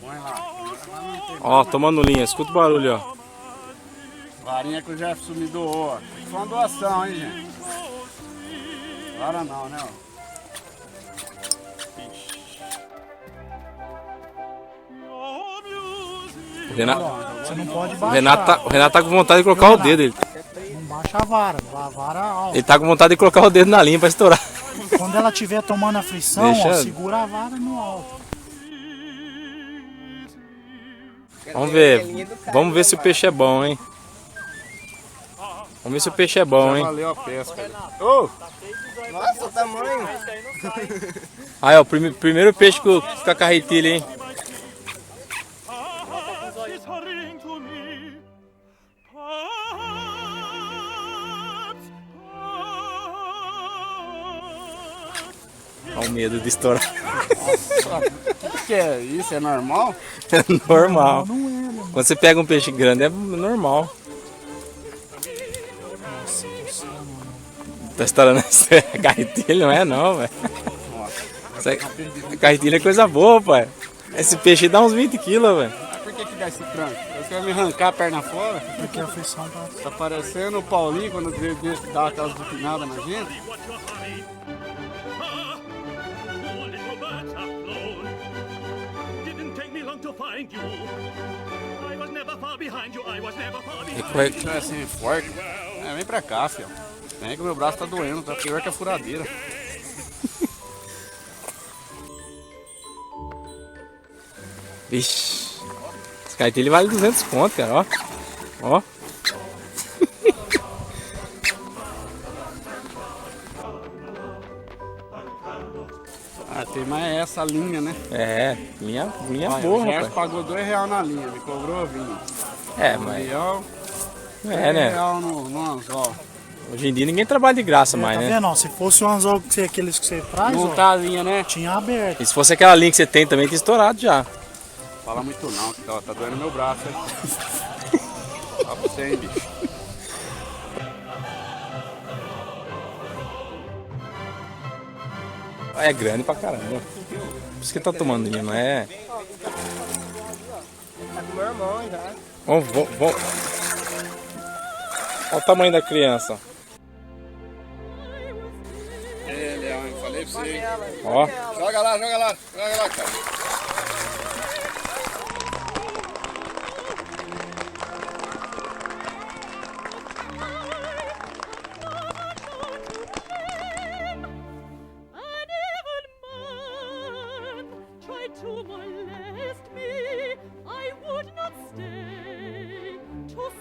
Põe lá. Ó, tomando linha, escuta o barulho, ó. Varinha que o Jefferson me doou, ó. Isso foi uma doação, hein, gente? Vara não, né, ó. Você não pode O baixar. Renato tá com vontade de colocar o dedo. Não baixa a vara, a vara alta. Ele tá com vontade de colocar o dedo na linha pra estourar. Quando ela estiver tomando a frição, Deixa- ó, segura a vara no alto. Vamos ver se o peixe é bom, hein? Vamos ver se o peixe é bom, Já hein? valeu a pesca. Ô! Nossa, o tamanho. Aí, ó, primeiro peixe com a carretilha, hein? Olha o medo de estourar. O que é isso? É normal? É normal. Não é, né? Quando você pega um peixe grande é normal. Tá estourando a carretilha, não é não, velho. A carretilha é coisa boa, pai. Esse peixe dá uns 20 quilos, velho. Mas por que dá esse tranco? Você quer me arrancar a perna fora? Porque a frição tá... Tá parecendo o Paulinho quando veio desse dar aquelas bupinadas na gente. Isso é assim, forte. É, vem pra cá, filho. Vem que o meu braço tá doendo, tá pior que a furadeira. Vixe. Esse carretilha vale 200 conto, cara, ó. Ó. Ah, tem mais essa linha, né? É, linha Olha, boa, o Gerson rapaz. pagou R$2 na linha, me cobrou 20. É, mas... Real, É, né? real no anzol. Hoje em dia ninguém trabalha de graça mais, Tá né? vendo? Ó, se fosse o anzol que aqueles que você traz, Não ó, tá a linha, né? tinha aberto. E se fosse aquela linha que você tem também, tinha estourado já. Fala muito não, que tá doendo meu braço, hein? Fala pra você, hein, bicho. É grande pra caramba. Por isso que tá tomando linha, não é? Tá com meu irmão já. Vamos. Olha o tamanho da criança. É, Leão, eu falei pra você. Ó. Joga lá, cara. To molest me, I would not stay to